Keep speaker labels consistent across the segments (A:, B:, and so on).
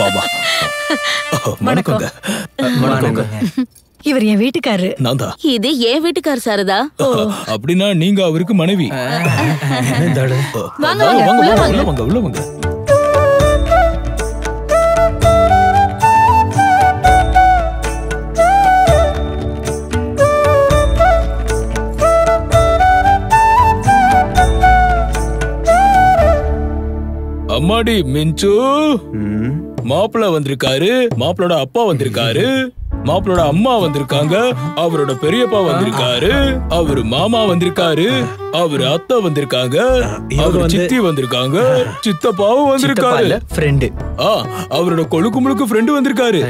A: பாபா வணக்கங்க. வணக்கங்க.
B: இவர் என் வீட்டுக்காரரு.
A: நான் தான்.
C: இது என் வீட்டுக்கார சாரதா.
A: அப்படின்னா நீங்க அவருக்கு மனைவி.
C: வாங்க உள்ள வாங்க.
A: உள்ள வாங்க. அம்மாடி மிஞ்சு, மாப்பிள்ள வந்திருக்காரு, மாப்பிளோட அப்பா வந்திருக்காரு, மாப்பிளோட அம்மா வந்திருக்காங்க, அவரோட பெரியப்பா வந்திருக்காரு, அவரு மாமா வந்திருக்காரு, அவரு அத்தை வந்திருக்காங்க, அவரு சித்தி வந்திருக்காங்க, சித்தப்பாவும் வந்திருக்காரு. ஃப்ரெண்டு அவரோட கொழுக்கு முழுக்கு ஃப்ரெண்டு வந்திருக்காரு.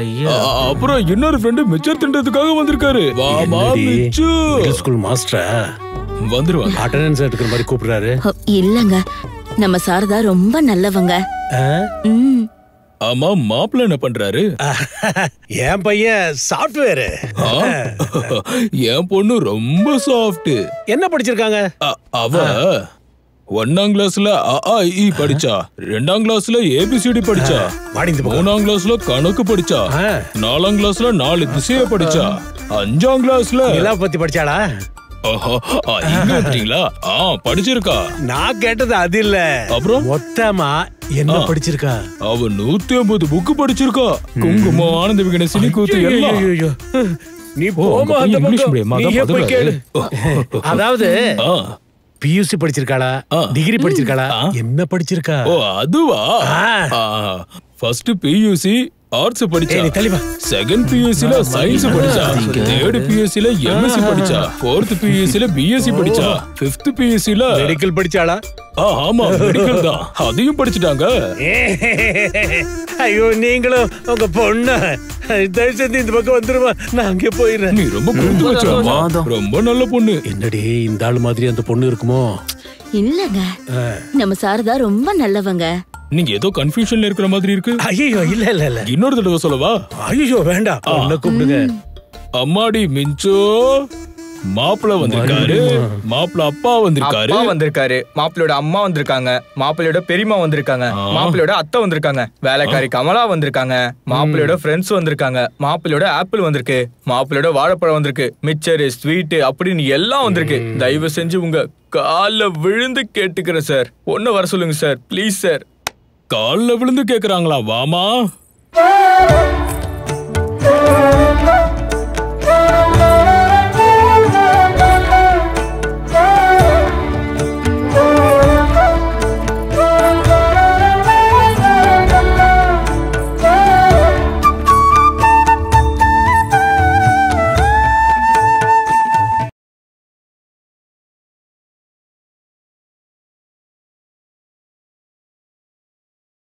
A: அப்புறம் இன்னொரு ஃப்ரெண்டு மிச்சர் தின்றதுக்காக வந்திருக்காரு. வாமா மிச்சு.
D: ஸ்கூல் மாஸ்டரா
A: வந்துருவாங்க.
D: அட்டெண்டன்ஸ் எடுக்கிற மாதிரி கூப்பிடுறாரு.
C: இல்லங்க, நம்ம சாரதா ரொம்ப நல்லவங்க.
A: ஆமா, மாப்பிள்ள என்ன பண்றாரு?
D: என் பையன் சாஃப்ட்வேர்.
A: என் பொண்ணு ரொம்ப சாஃப்ட்.
D: என்ன படிச்சிருக்காங்க?
A: அவ 1ஆம் கிளாஸ்ல AAI படிச்சா, 2ஆம் கிளாஸ்ல ABCD படிச்சா, 3ஆம் கிளாஸ்ல கணக்கு படிச்சா, 4ஆம் கிளாஸ்ல 4 திசைய படிச்சா, 5ஆம் கிளாஸ்ல
D: நிலா பத்தி படிச்சாளா?
A: படிச்சிருக்கா.
D: நான் கேட்டது அது இல்ல.
A: அப்புறம்
D: மொத்தமா என்ன படிச்சிருக்கா?
A: அவ 150 புக்கு படிச்சிருக்கா. குங்குமம், ஆனந்த விகடசினி, கூத்து எல்லாம்.
D: நீ போமா அந்த பக்கம். கேளு. அதாவது PUC படிச்சிருக்காளா, டிகிரி படிச்சிருக்காளா, என்ன படிச்சிருக்கா?
A: ஓ அதுவா? ஃபர்ஸ்ட் PUC ஆர்ட்ஸ் படிச்சா, செகண்ட் PUC ல சயின்ஸ் படிச்சா, தேர்ட் PUC ல MSc படிச்சா, ஃபோர்த் PUC ல BSc படிச்சா, ஃபிஃப்த் PUC ல
D: மெடிக்கல் படிச்சாளா?
A: ஆமா, மெடிக்கல் தான். அதையும் படிச்சிட்டாங்க.
D: ஐயோ, நீங்களும் உங்க பொண்ணு தயவு செஞ்சு இந்த பக்கம் வந்துருவா, நான் அங்கே போயிடுறேன்.
A: நீ ரொம்ப கொடுத்து வச்சா, ரொம்ப நல்ல பொண்ணு.
D: என்னடி இந்த ஆளு மாதிரி அந்த பொண்ணு இருக்குமோ?
C: இல்லங்க, நம்ம சாரதா ரொம்ப நல்லவங்க.
A: நீங்க ஏதோ கன்ஃபியூஷன்ல இருக்கிற மாதிரி இருக்கு.
D: ஐயோ இல்ல இல்ல இல்ல,
A: இன்னொரு தடவை சொல்லவா?
D: ஐயோ வேண்டாம், என்ன கூப்பிடுங்க.
A: அம்மாடி மிஞ்சோ, மாப்பிள்ள வந்திருக்காரு, மாப்பிள்ள அப்பா வந்திருக்காரு,
E: மாப்பிளோட அம்மா வந்திருக்காங்க, மாப்பிளோட பெரியம்மா வந்திருக்காங்க, மாப்பிளோட அத்தை வந்திருக்காங்க, வேலைக்காரி கமலா வந்திருக்காங்க, மாப்பிளோட ஃப்ரெண்ட்ஸ் வந்திருக்காங்க, மாப்பிளோட ஆப்பிள் வந்திருக்கு, மாப்பிளோட வாழைப்பழம் வந்திருக்கு, மிச்சர், ஸ்வீட் அப்படின்னு எல்லாம் வந்திருக்கு. தயவு செஞ்சு உங்க கால்ல விழுந்து கேட்டுக்கிறேன் சார், ஒன்னு வர சொல்லுங்க சார், ப்ளீஸ் சார்.
A: கால்ல விழுந்து கேக்குறாங்களா? வாமா.